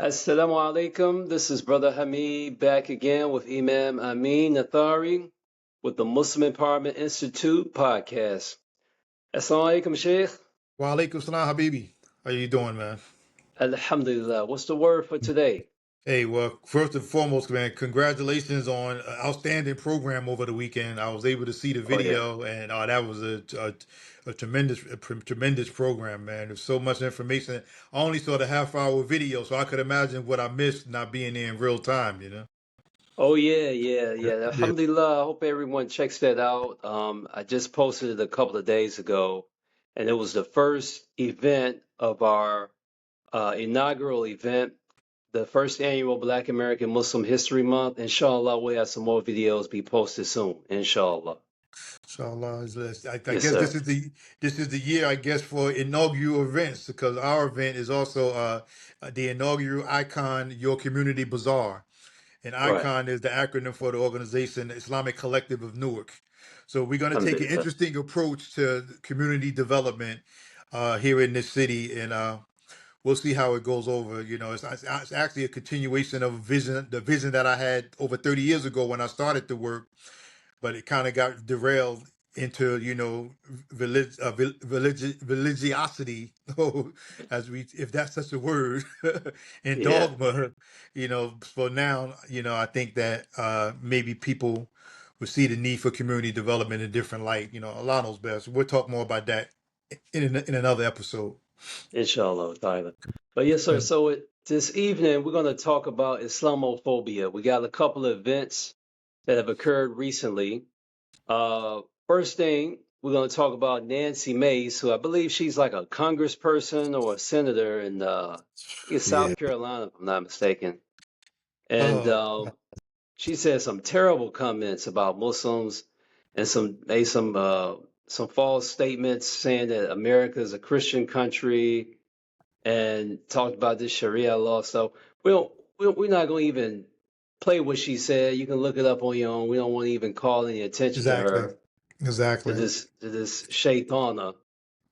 Assalamu alaikum. This is Brother Hameed back again with Imam Amin with the Muslim Empowerment Institute podcast. Assalamu alaikum, Sheikh. Wa alaikum salam, Habibi. How you doing, man? Alhamdulillah. What's the word for today? Hey, well, first and foremost, man, congratulations on an outstanding program over the weekend. I was able to see the Oh, yeah. video, and that was a tremendous program, man. There's so much information. I only saw the half-hour video, so I could imagine what I missed not being there in real time, you know? Oh, yeah. Yeah. Alhamdulillah. I hope everyone checks that out. I just posted it a couple of days ago, and it was the first event of our inaugural event, the first annual Black American Muslim History Month. Inshallah, we'll have some more videos be posted soon. Inshallah. Inshallah, I Yes, guess sir. this is the year, I guess, for inaugural events, because our event is also the inaugural Icon Your Community Bazaar. And Right. ICON is the acronym for the organization Islamic Collective of Newark. So we're going to take an Alhamdulillah. interesting approach to community development here in this city, and we'll see how it goes over. You know, it's actually a continuation of the vision that I had over 30 years ago when I started the work, but it kind of got derailed into religiosity, as we, if that's such a word, and Yeah. dogma. For now, I think that maybe people will see the need for community development in a different light. Allah knows best. We'll talk more about that in another episode. Inshallah. Ta'ala. But yes, sir. Mm. So this evening, we're going to talk about Islamophobia. We got a couple of events that have occurred recently. First thing, we're going to talk about Nancy Mace, who I believe she's like a congressperson or a senator in Yeah. South Carolina, if I'm not mistaken. And Oh, she said some terrible comments about Muslims and some false statements saying that America is a Christian country and talked about this Sharia law. So we're not going to even play what she said. You can look it up on your own. We don't want to even call any attention to exactly. her, Exactly. to this shaitana.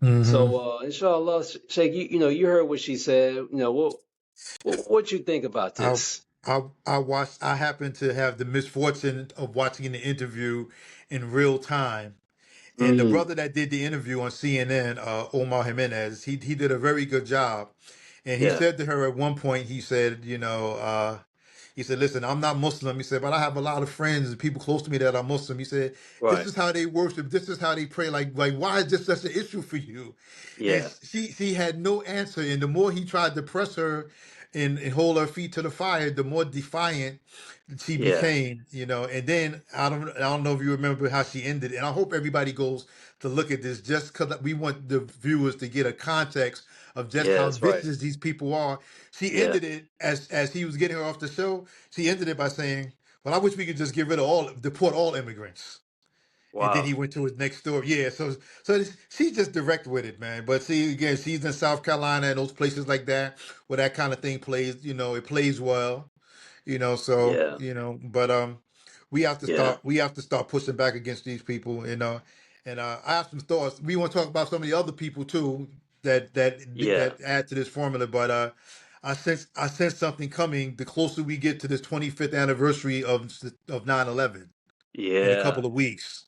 Hmm. So inshallah, Sheikh, you heard what she said. What you think about I this? I watched. I happened to have the misfortune of watching the interview in real time, and the Mm, brother that did the interview on CNN, Omar Jimenez, he did a very good job, and he yeah, said to her at one point, he said, he said, "Listen, I'm not Muslim." He said, "But I have a lot of friends and people close to me that are Muslim." He said, "This right, is how they worship. This is how they pray. Like why is this such an issue for you?" And yeah, she had no answer. And the more he tried to press her and hold her feet to the fire, the more defiant she yeah, became. And then I don't know if you remember how she ended. And I hope everybody goes to look at this, just because we want the viewers to get a context of just yeah. how That's right. vicious these people are. She Yeah, ended it as he was getting her off the show. She ended it by saying, "Well, I wish we could just get rid of deport all immigrants." And then wow, he went to his next story. Yeah, she's just direct with it, man. But see, again, she's in South Carolina and those places like that where that kind of thing plays. It plays well. yeah, But yeah, we have to start pushing back against these people. And I have some thoughts. We want to talk about some of the other people too yeah, that add to this formula. But I sense something coming the closer we get to this 25th anniversary of 9/11 in a yeah. couple of weeks.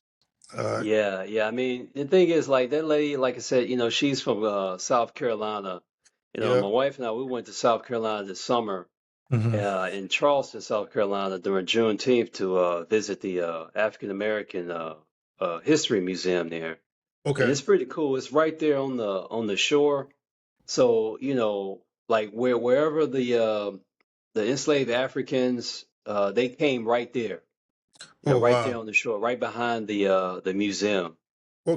Yeah. I mean, the thing is, like that lady, like I said, she's from South Carolina. My Yep. wife and I, we went to South Carolina this summer, Hmm. in Charleston, South Carolina, during Juneteenth to visit the African American History Museum there, and Okay. it's pretty cool. It's right there on the shore, so like wherever the enslaved Africans, they came right there, Oh right there wow. on the shore, right behind the museum.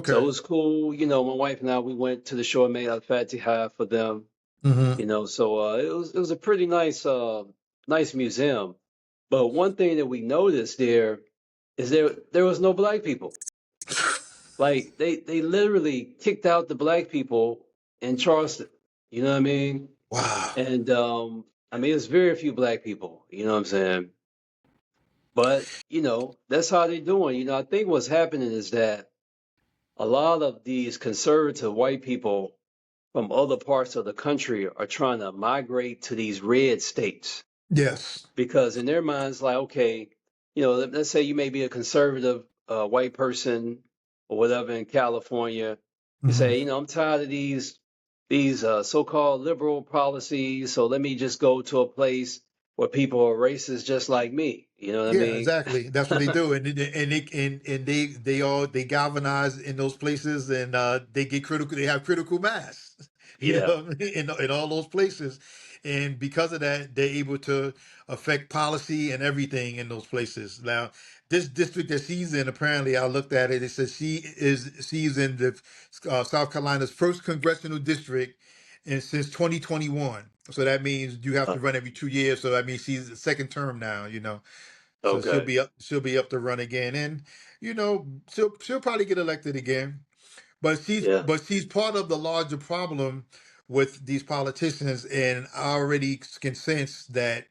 So it Okay. was cool. My wife and I, we went to the shore, made al Fatiha for them. Hmm. So it was a pretty nice museum. But one thing that we noticed there is there was no black people. Like they literally kicked out the black people in Charleston. You know what I mean? Wow. And I mean it's very few black people. You know what I'm saying? But that's how they're doing. I think what's happening is that a lot of these conservative white people from other parts of the country are trying to migrate to these red states Yes. because in their minds, like, okay, let's say you may be a conservative white person or whatever in California. You Hmm. say, I'm tired of these so-called liberal policies, so let me just go to a place where people are racist just like me. You know what I Yeah, mean? exactly. That's what they do, and they galvanize in those places, and they get critical. They have critical mass, Yeah. what I mean? In all those places, and because of that, they're able to affect policy and everything in those places. Now, this district that she's in, apparently, I looked at it. It says she's in the South Carolina's first congressional district, and since 2021. So that means you have Uh, to run every 2 years. So that means she's the second term now. So she'll okay. be up. She'll be up to run again, and she'll probably get elected again. But she's Yeah. but she's part of the larger problem with these politicians, and I already can sense that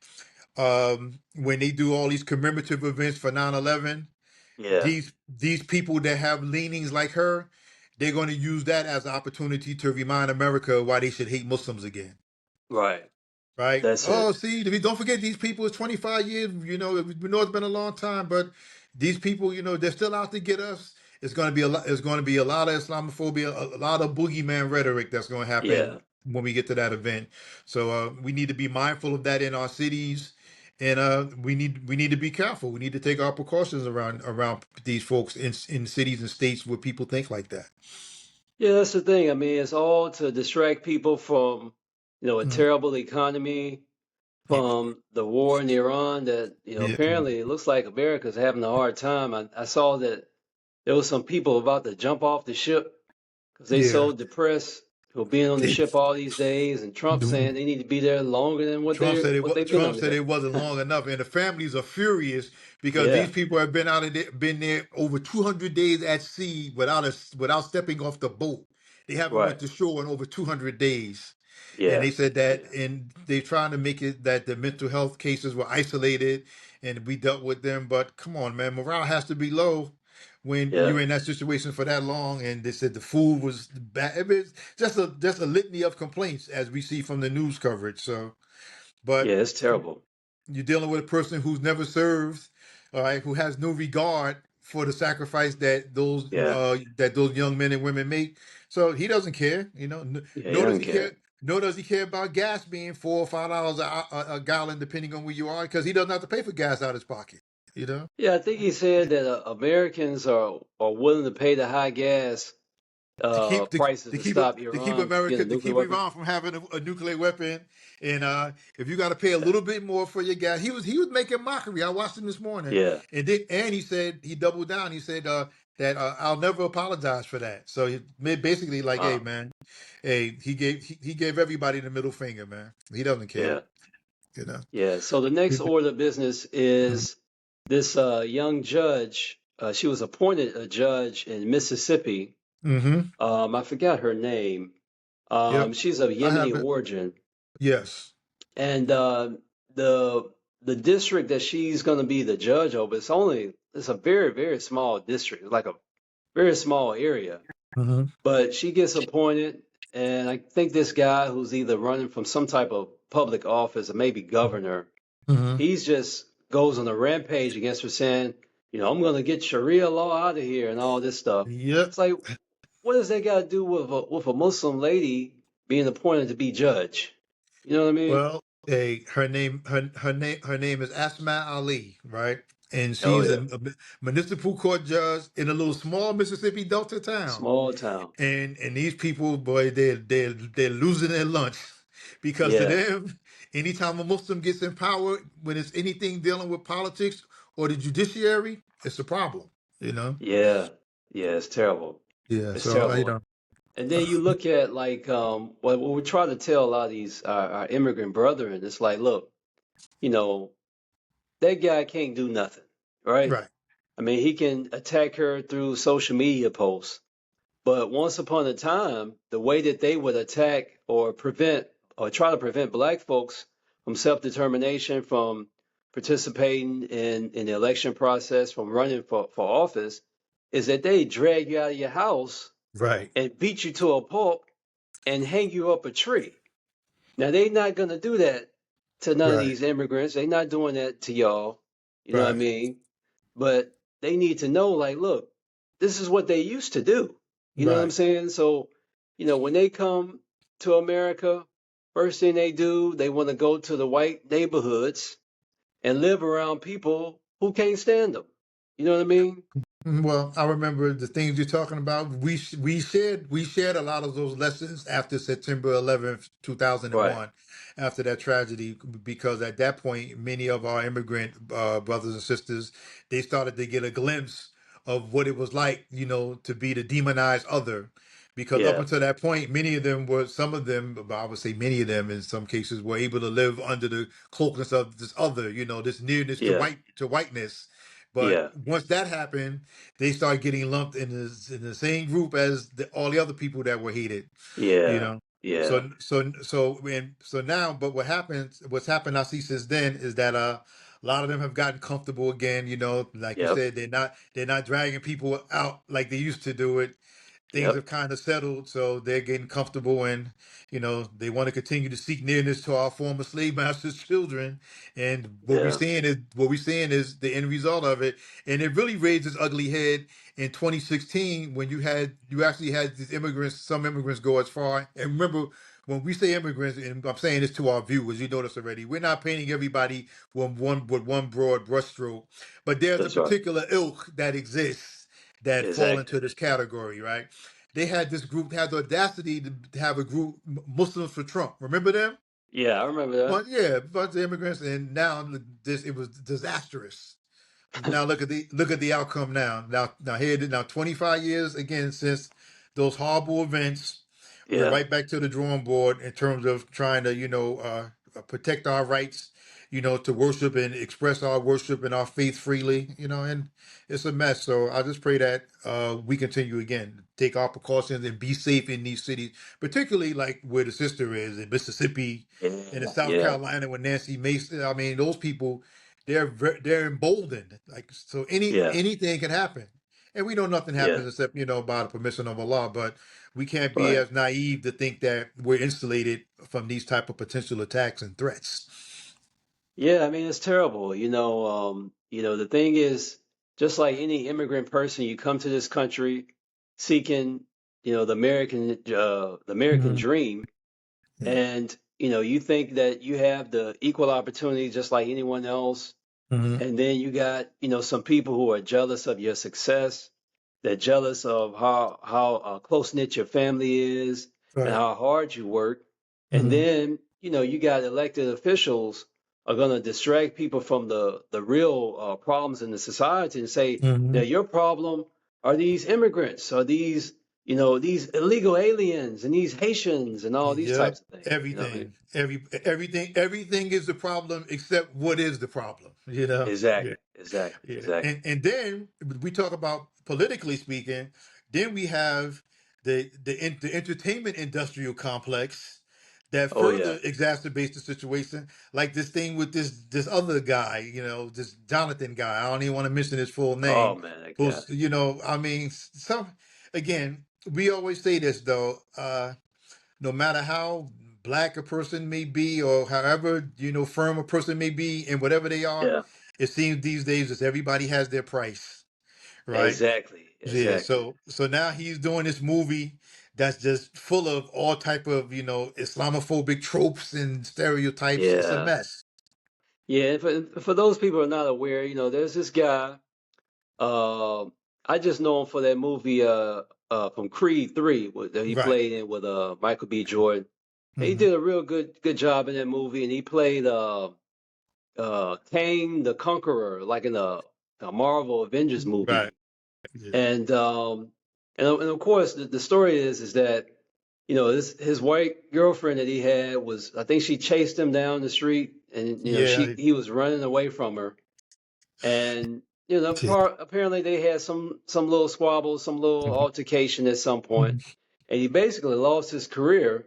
when they do all these commemorative events for 9/11, Yeah. these people that have leanings like her, they're going to use that as an opportunity to remind America why they should hate Muslims again. Right. Right. That's Oh, it. see, don't forget these people. It's 25 years. We know it's been a long time, but these people, they're still out to get us. It's going to be a lot. It's going to be a lot of Islamophobia, a lot of boogeyman rhetoric that's going to happen Yeah. when we get to that event. So we need to be mindful of that in our cities, and we need to be careful. We need to take our precautions around these folks in cities and states where people think like that. Yeah, that's the thing. I mean, it's all to distract people from, a Mm. terrible economy, from the war in Iran that, Yeah. apparently it looks like America's having a hard time. I saw that there was some people about to jump off the ship because they Yeah. so depressed for being on the They, ship all these days, and Trump saying they need to be there longer than what Trump said what they've been Trump under said there. it wasn't long enough, and the families are furious because Yeah, these people have been there over 200 days at sea without stepping off the boat. They haven't right. went to shore in over 200 days, and Yeah, they said that, yeah, and they're trying to make it that the mental health cases were isolated, and we dealt with them. But come on, man, morale has to be low when yeah, you're in that situation for that long. And they said the food was bad. It was just a litany of complaints as we see from the news coverage. So. yeah. But It's terrible. you're dealing with a person who's never served, all right, who has no regard for the sacrifice Yeah, that those young men and women make. So he doesn't care, yeah. He nor does doesn't he care. care. Nor does he care about gas being $4 or $5 a gallon, depending on where you are, because he doesn't have to pay for gas out of his pocket. You know, Yeah, I think he said that Americans are willing to pay the high gas to keep to, prices to to keep stop to keep Iran from getting America a to nuclear keep weapon. Iran from having a nuclear weapon, and if you got to pay a Yeah, little bit more for your gas, he was making mockery. I watched him this morning, yeah. and he said he doubled down. He said that I'll never apologize for that. So he made basically like, hey Wow. man, hey he gave everybody the middle finger, man. He doesn't care, Yeah, you know. yeah. So the next order of business is this young judge. She was appointed a judge in Mississippi. Mm-hmm. I forgot her name. Yep. She's of I Yemeni have it. origin, Yes. and the the district that she's going to be the judge over, it's a very very small district, like a very small area. Mm-hmm. But she gets appointed, and I think this guy who's either running from some type of public office or maybe governor, Mm-hmm. he's just goes on a rampage against her, saying, I'm going to get Sharia law out of here and all this stuff. Yep. It's like, what does that got to do with a Muslim lady being appointed to be judge? You know what I mean? Well, her name is Asma Ali, right? And Oh she's yeah, a municipal court judge in a little small Mississippi Delta town. small town. And these people, boy, they're losing their lunch because to Yeah, them, anytime a Muslim gets in power, when it's anything dealing with politics or the judiciary, it's a problem. You know? yeah, yeah. It's terrible. Yeah. It's So terrible. And then you look at like what we try to tell a lot of these our immigrant brethren, it's like, look, you know, that guy can't do nothing, right? right, I mean, he can attack her through social media posts, but once upon a time, the way that they would attack or prevent or try to prevent black folks from self-determination, from participating in the election process, from running for office, is that they drag you out of your house right. and beat you to a pulp and hang you up a tree. Now they're not gonna do that to none of Right. these immigrants. They're not doing that to y'all. You know what I Right. mean? But they need to know, like, look, this is what they used to do. You know what I'm Right. saying? So, when they come to America, first thing they do, they want to go to the white neighborhoods and live around people who can't stand them. You know what I mean? Well, I remember the things you're talking about. We shared a lot of those lessons after September 11th, Right. 2001, after that tragedy, because at that point, many of our immigrant brothers and sisters, they started to get a glimpse of what it was like, to be the demonized other. Because up Yeah. until that point, some of them, I would say many of them in some cases, were able to live under the cloakness of this other, this nearness to Yeah. whiteness. But Yeah. once that happened, they start getting lumped in the same group as all the other people that were hated, you Yeah. know. Yeah. So now, but what's happened I see since then is that a lot of them have gotten comfortable again, like you Yep. said, they're not dragging people out like they used to do it. Things Yep. have kind of settled, so they're getting comfortable, and they want to continue to seek nearness to our former slave masters' children. And Yeah. what we're seeing is the end result of it, and it really raised its ugly head in 2016 when you actually had some immigrants go as far. And remember, when we say immigrants, and I'm saying this to our viewers, you notice already, we're not painting everybody with one broad brushstroke, but there's a That's right. particular ilk that exists that fall Exactly. into this category, right? They had this group had the audacity to have a group, Muslims for Trump. Remember them? Yeah, I remember that. Well, yeah, a bunch of immigrants, and now it was disastrous. Now look at the outcome now. Now 25 years again since those horrible events. We're Yeah. right back to the drawing board in terms of trying to protect our rights, to worship and express our worship and our faith freely, and it's a mess. So I just pray that we continue again, take our precautions and be safe in these cities, particularly like where the sister is in Mississippi and in Yeah. South Yeah. Carolina with Nancy Mason. I mean, those people, they're emboldened. Like, so Yeah. anything can happen, and we know nothing Yeah. happens except by the permission of Allah. But we can't be Right. as naive to think that we're insulated from these type of potential attacks and threats. Yeah, I mean it's terrible. The thing is, just like any immigrant person, you come to this country seeking, the American Hmm. dream, Yeah. and you think that you have the equal opportunity just like anyone else, Hmm. and then you got, some people who are jealous of your success. They're jealous of how close knit your family is and Right. how hard you work. And Hmm. then, you got elected officials are going to distract people from the real problems in the society and say, now Hmm. your problem are these immigrants, are these illegal aliens and these Haitians and all these Yep. types of things. You know what I mean? Everything is the problem except what is the problem. Yeah. Exactly, exactly, Yeah, exactly. and then we talk about politically speaking. Then we have the entertainment industrial complex that Oh yeah. further exacerbates the situation. Like this thing with this other guy, this Jonathan guy. I don't even want to mention his full Oh name. man, that guy. Who's I mean, some again. We always say this though. No matter how black a person may be or however firm a person may be and whatever they are, Yeah, it seems these days that everybody has their price, right? exactly, Yeah, exactly. so now he's doing this movie that's just full of all type of Islamophobic tropes and stereotypes. It's a Yeah. mess. Yeah, and for those people who are not aware, there's this guy. Uh, I just know him for that movie from Creed 3 that he Right. played in with Michael B. Jordan. And he Hmm. did a real good job in that movie, and he played Kang the Conqueror, like in a Marvel Avengers Right. movie. Yeah. And of course the story is that his white girlfriend that he had was, I think, she chased him down the street, and Yeah. he was running away from her, and Yeah. apparently they had some little squabble, some little altercation at some point, Mhm. and he basically lost his career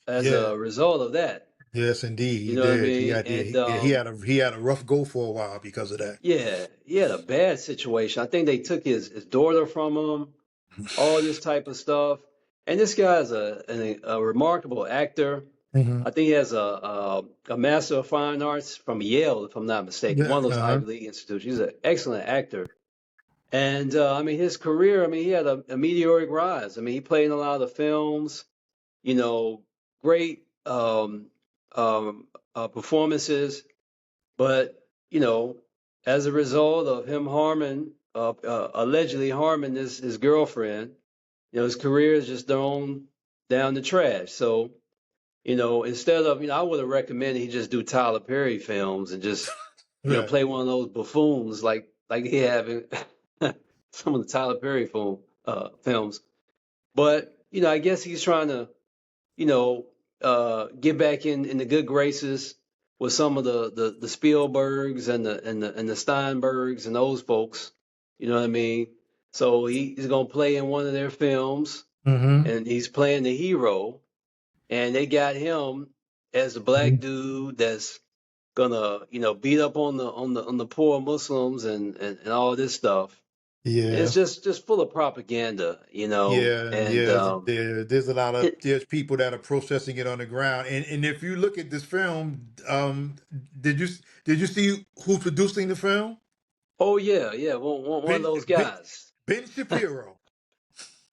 as Yeah. a result of that. Yes, indeed, You he know what I did. mean? And He had a rough go for a while because of that. yeah, he had a bad situation. I think they took his daughter from him, all this type of stuff. And this guy is a remarkable actor. Hmm. I think he has a Master of Fine Arts from Yale, if I'm not mistaken, Yeah. one of those Uh-huh. Ivy League institutions. He's an excellent actor. And I mean, his career, I mean, he had a meteoric rise. I mean, he played in a lot of films, you know, great um, performances. But, you know, as a result of him allegedly harming his girlfriend, you know, his career is just thrown down the trash. So, you know, instead of, you know, I would have recommended he just do Tyler Perry films and just, you know, Right. play one of those buffoons like he have in some of the Tyler Perry films. But, you know, I guess he's trying to, you know, get back in the good graces with some of the Spielbergs and the Steinbergs and those folks. You know what I mean? So he's gonna play in one of their films, Hmm. and he's playing the hero, and they got him as a black dude that's gonna, you know, beat up on the poor Muslims and all this stuff. It's Yeah. just full of propaganda, you know, Yeah, and yeah. There's a lot of it, there's people that are processing it on the ground, and if you look at this film, did you did you see who's producing the film? oh yeah, yeah, one of Ben those Ben, guys. Ben Shapiro.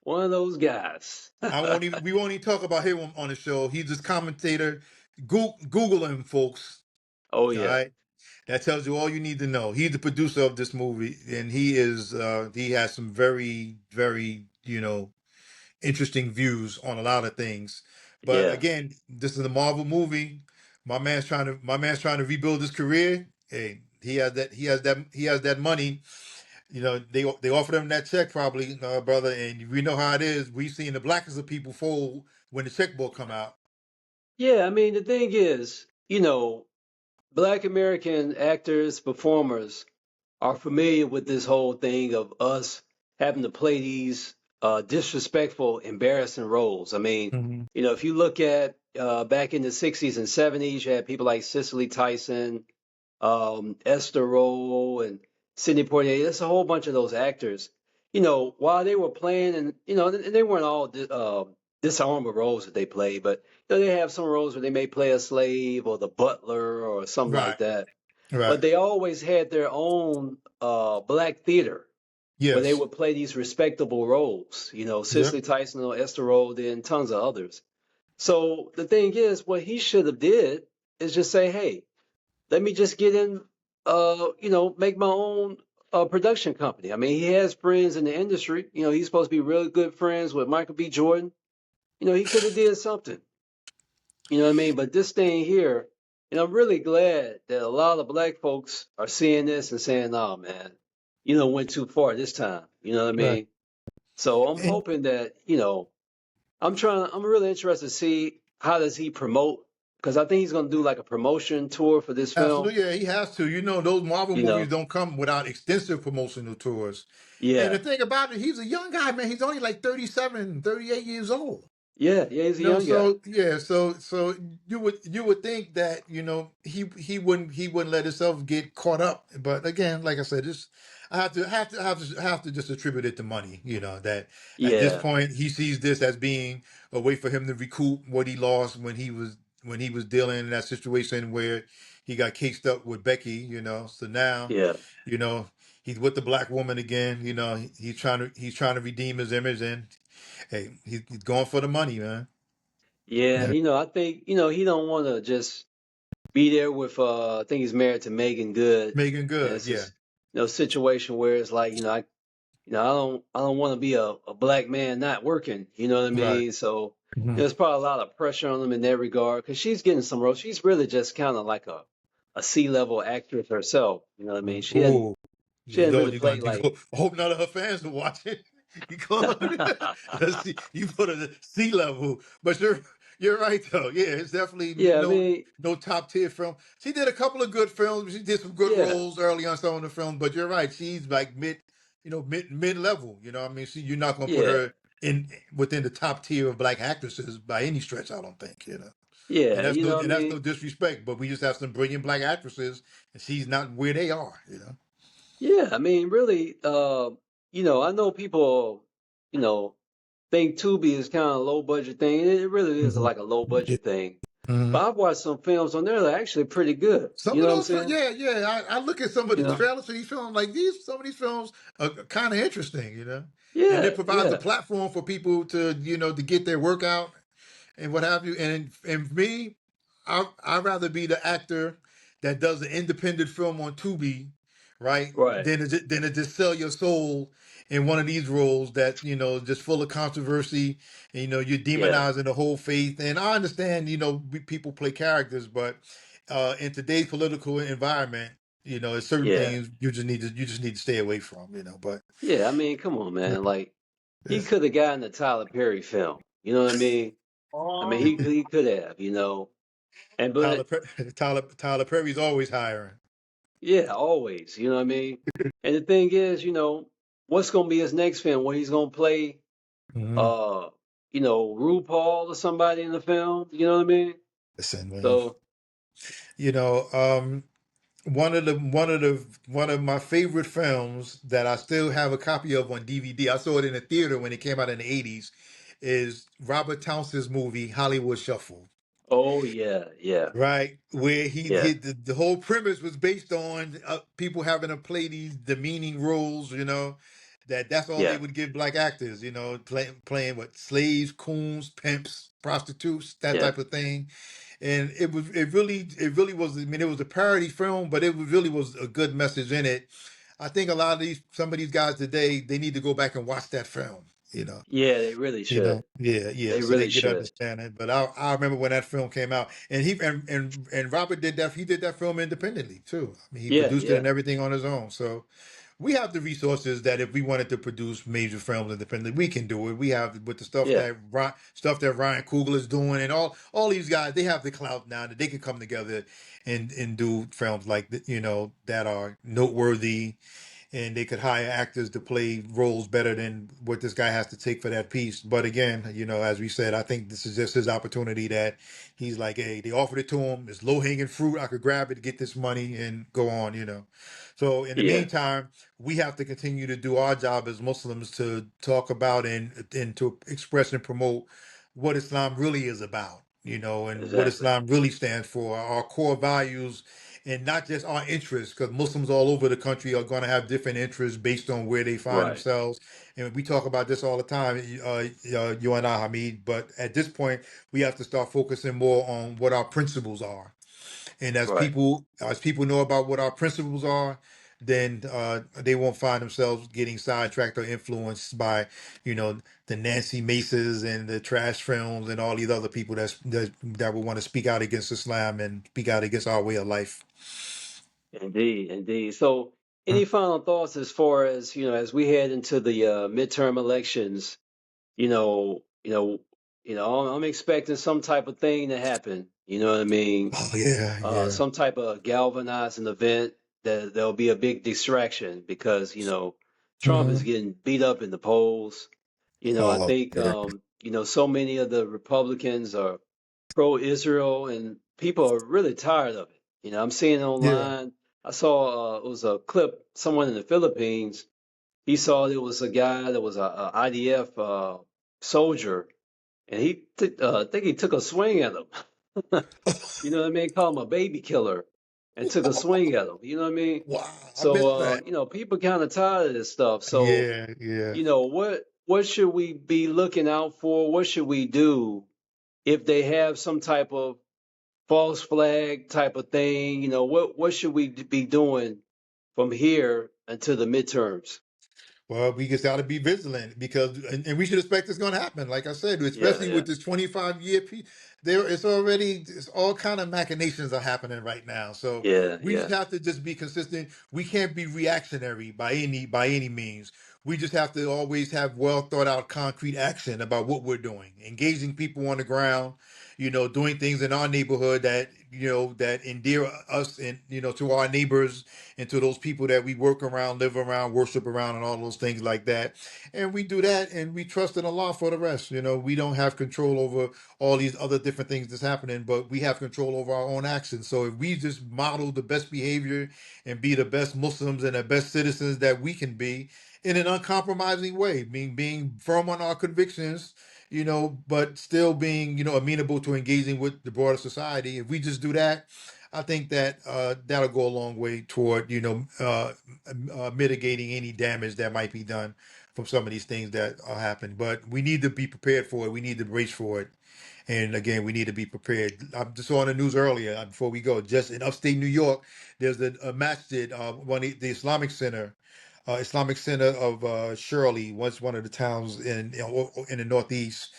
One of those guys. I won't even we won't even talk about him on the show. He's this commentator. Google him, folks. Oh All yeah. right, that tells you all you need to know. He's the producer of this movie, and he has some very interesting views on a lot of things. But Yeah. again, this is a Marvel movie. My man's trying to rebuild his career. Hey, he has that money. They offered him that check probably, brother, and we know how it is. We seen the blackest of people fold when the checkbook come out. Yeah, I mean the thing is, you know, Black American actors, performers are familiar with this whole thing of us having to play these disrespectful, embarrassing roles. I mean, Hmm. you know, if you look at back in the 60s and 70s, you had people like Cicely Tyson, Esther Rolle, and Sidney Poitier. There's a whole bunch of those actors. You know, while they were playing, and you know, they weren't all dishonorable roles that they played, but you know, they have some roles where they may play a slave or the butler or something like Right, that. But right. they always had their own black theater where they Yes. would play these respectable roles. You know, Yep. Cicely Tyson or Esther Rolle did, and tons of others. So the thing is, what he should have did is just say, "Hey, let me just get in, you know, make my own production company." I mean, he has friends in the industry. You know, he's supposed to be really good friends with Michael B. Jordan. You know, he could have did something. You know what I mean? But this thing here, and I'm really glad that a lot of black folks are seeing this and saying, "Oh man, you know, went too far this time." You know what I Right. mean? So I'm And hoping that, you know, I'm really interested to see how does he promote, because I think he's going to do like a promotion tour for this film. absolutely, yeah, he has to. Those Marvel You movies know, don't come without extensive promotional tours. And the yeah. thing about it, he's a young guy, man. He's only like 37, 38 years old. Yeah, yeah, he's a young guy. So yeah, so you would think that he wouldn't let himself get caught up, but again, like I said, just I have to just attribute it to money. That at this Yeah, point he sees this as being a way for him to recoup what he lost when he was dealing in that situation where he got caged up with Becky. So now, yeah, you know he's with the black woman again. He's trying to redeem his image, and hey, he's going for the money, man. yeah. Yeah. You know, I think, you know, he don't want to just be there with I think he's married to Megan Good, Megan and Good, it's yeah. this, you know, situation where it's like, I don't want to be a black man not working. You know what I Right. mean? So, you know, Hmm. there's probably a lot of pressure on him in that regard because she's getting some roles. She's really just kind of like a C-level actress herself. You know what I mean? Oh, She you hadn't know really you're gonna played do. like, I hope none of her fans are watching. You call you put a C level, but you're right though. Yeah, it's definitely yeah, I no mean, no top tier film. She did a couple of good films. She did some good yeah, roles early on some of the films, but you're right. She's like mid level. I mean, you're not gonna put yeah, her in within the top tier of black actresses by any stretch. I don't think. And yeah, that's you no know what I and that's no mean? disrespect, but we just have some brilliant black actresses, and she's not where they are. Yeah, I mean, really, you know, I know people, you know. think Tubi is kind of a low budget thing. It really is Mhm. like a low Yeah. budget thing. Mhm. But I've watched some films on there that are actually pretty good. Some You of know what I'm those, saying? yeah, yeah. I look at some of You the know? trailers for these films, like some of these films are kind of interesting, you know, and it Yeah, provides a yeah, platform for people to, to get their workout and what have you. And me, I'd rather be the actor that does an independent film on Tubi, right? right. Than to just sell your soul in one of these roles that, just full of controversy. And, you're Yeah, demonizing the whole faith. And I understand, people play characters, but in today's political environment, there's certain yeah, things you just need to stay away from, but yeah. I mean, come on, yeah. man. Like he Yeah. could have gotten a Tyler Perry film. You know what I mean? I mean, he could have. And Tyler, but Tyler Perry's always hiring. yeah, always. You know what I mean? And the thing is, what's gonna be his next film? Where he's gonna play, Mhm. uh, RuPaul or somebody in the film. You know what I mean? Listen, man. So, You know, one of my favorite films that I still have a copy of on DVD. I saw it in the theater when it came out in the '80s. Is Robert Townsend's movie Hollywood Shuffle. oh yeah, yeah, Right, where he yeah, hit the whole premise was based on people having to play these demeaning roles, that's all they yeah, would give black actors, playing what slaves, coons, pimps, prostitutes, that yeah, type of thing. And it really was. I mean, it was a parody film, but really was a good message in it. I think some of these guys today, they need to go back and watch that film. yeah. They really should. Yeah, yeah, They so they really get should. understanding. But I remember when that film came out, and and Robert did that. He did that film independently too. I mean, he Yeah, produced it yeah, and everything on his own. So we have the resources that if we wanted to produce major films independently, we can do it. We have with the stuff yeah, that Ryan Coogler is doing, and all these guys. They have the clout now that they can come together and do films like that are noteworthy, and they could hire actors to play roles better than what this guy has to take for that piece. But again, as we said, I think this is just his opportunity that he's like, hey, they offered it to him. It's low hanging fruit. I could grab it, get this money, and go on. So in the yeah. meantime, we have to continue to do our job as Muslims to talk about and to express and promote what Islam really is about. And what Exactly. Islam really stands for, our core values, and not just our interests, because Muslims all over the country are going to have different interests based on where they find Right, themselves. And we talk about this all the time, you and I, Hameed. But at this point, we have to start focusing more on what our principles are. And right. as people know about what our principles are, then they won't find themselves getting sidetracked or influenced by, you know, the Nancy Maces and the trash films and all these other people that will want to speak out against Islam and speak out against our way of life. Indeed, indeed. So, Mm. any final thoughts as far as as we head into the midterm elections? You know, you know, I'm expecting some type of thing to happen. You know what I mean? Oh yeah, yeah. Some type of galvanizing event that there'll be a big distraction because Trump is Hmm. getting beat up in the polls. I Oh think yeah. so many of the Republicans are pro-Israel, and people are really tired of it. I'm seeing it Yeah. online. I saw it was a clip. Someone in the Philippines. He saw there was a guy that was a IDF soldier, and I think he took a swing at him. You know what I mean? Call him a baby killer, and took a swing at him. You know what I mean? Wow, I So missed that. people kind of tired of this stuff. So Yeah, yeah. what should we be looking out for? What should we do if they have some type of false flag type of thing? What should we be doing from here until the midterms? Well, we just got to be vigilant because, and we should expect it's going to happen. Like I said, Yeah, especially yeah, with this 25-year piece, it's all kind of machinations are happening right now. So yeah, we just yeah, have to just be consistent. We can't be reactionary by any means. We just have to always have well thought out concrete action about what we're doing, engaging people on the ground, doing things in our neighborhood that endear us and to our neighbors and to those people that we work around, live around, worship around, and all those things like that. And we do that, and we trust in Allah for the rest. We don't have control over all these other different things that's happening, but we have control over our own actions. So if we just model the best behavior and be the best Muslims and the best citizens that we can be, in an uncompromising way, being firm on our convictions, but still being, amenable to engaging with the broader society. If we just do that, I think that that'll go a long way toward, mitigating any damage that might be done from some of these things that are happening. But we need to be prepared for it. We need to brace for it. And again, we need to be prepared. I just saw on the news earlier, before we go, just in upstate New York, there's a masjid, the Islamic Center of Shirley, once one of the towns in the Northeast.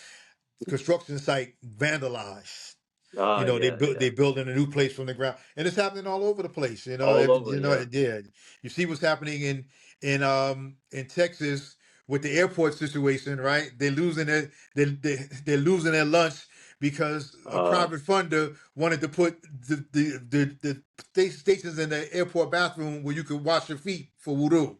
The construction site vandalized. Ah, They yeah, built yeah. they building a new place from the ground, and it's happening all over the place. All over, yeah. Yeah. You see what's happening in Texas with the airport situation, right? They're losing their lunch because a Uh, private funder wanted to put the stations in the airport bathroom where you could wash your feet for wudu.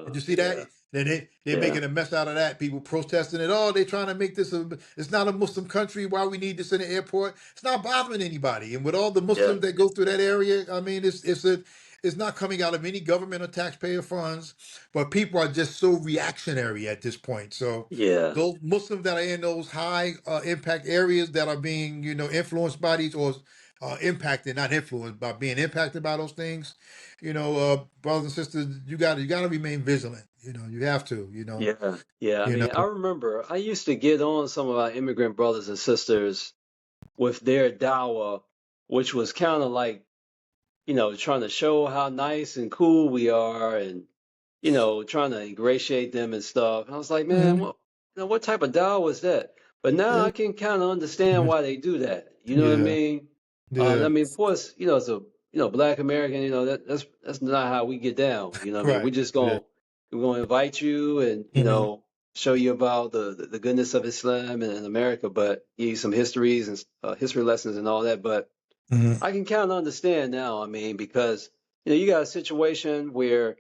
Did you see that? yeah, Then they're yeah, making a mess out of that. People protesting it. Oh, they're trying to make this it's not a Muslim country. Why we need this in the airport? It's not bothering anybody. And with all the yeah, Muslims that go through that area, I mean, it's not coming out of any government or taxpayer funds, but people are just so reactionary at this point. So yeah, those Muslims that are in those high impact areas that are being, influenced by these or impacted, not influenced, by being impacted by those things, brothers and sisters, you got to remain vigilant. You have to. yeah, yeah. I You know. mean, I remember I used to get on some of our immigrant brothers and sisters with their dawah, which was kind of like, trying to show how nice and cool we are and, trying to ingratiate them and stuff. And I was like, man, Mhm. what type of dawah was that? But now Yeah. I can kind of understand Mhm. why they do that. You know what I Yeah. mean? Yeah. I mean, of course, as a black American, that's not how we get down. You know what I mean? Right. Yeah. We're gonna invite you and Hmm. show you about the goodness of Islam and America, but give you some histories and history lessons and all that. But Hmm. I can kind of understand now. I mean, because you got a situation where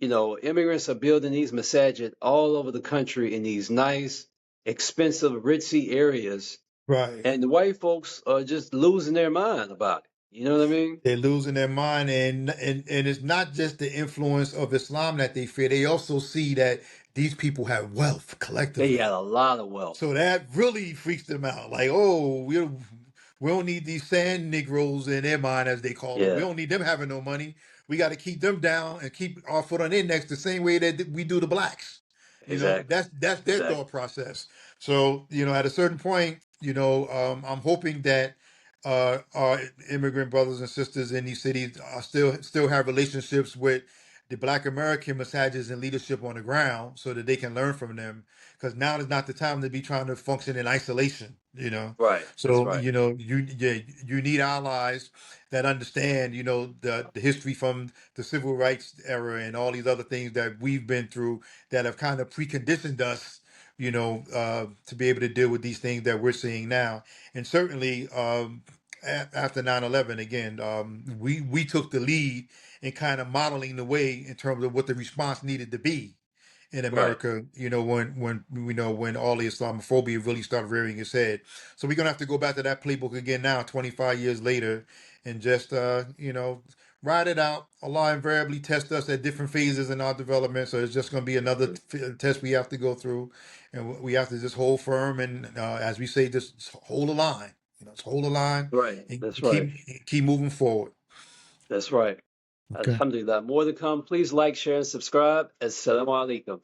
immigrants are building these masajid all over the country in these nice, expensive, ritzy areas, Right. and the white folks are just losing their mind about it. You know what I mean? They're losing their mind, and it's not just the influence of Islam that they fear. They also see that these people have wealth They got collectively. a lot of wealth. So that really freaks them out. Like, oh, we don't need these sand Negroes in their mind, as they call them. We Yeah, don't need them having no money. We got to keep them down and keep our foot on their necks the same way that we do the blacks. exactly, That's their exactly. thought process. So, at a certain point, I'm hoping that our immigrant brothers and sisters in these cities are still have relationships with the Black American massages and leadership on the ground, so that they can learn from them. Because now is not the time to be trying to function in isolation. Right. That's So right. you need allies that understand, the history from the civil rights era and all these other things that we've been through that have kind of preconditioned us, to be able to deal with these things that we're seeing now. And certainly, after 9/11, again, we took the lead in kind of modeling the way in terms of what the response needed to be in Right. America, when all the Islamophobia really started rearing its head. So we're gonna have to go back to that playbook again now, 25 years later, and just ride it out. Allah invariably tests us at different phases in our development, so it's just gonna be another test we have to go through, and we have to just hold firm and, as we say, just hold the line. Just hold the line Right. and That's right. keep moving forward. That's right. Okay. Alhamdulillah. More to come. Please like, share, and subscribe. Assalamu alaikum.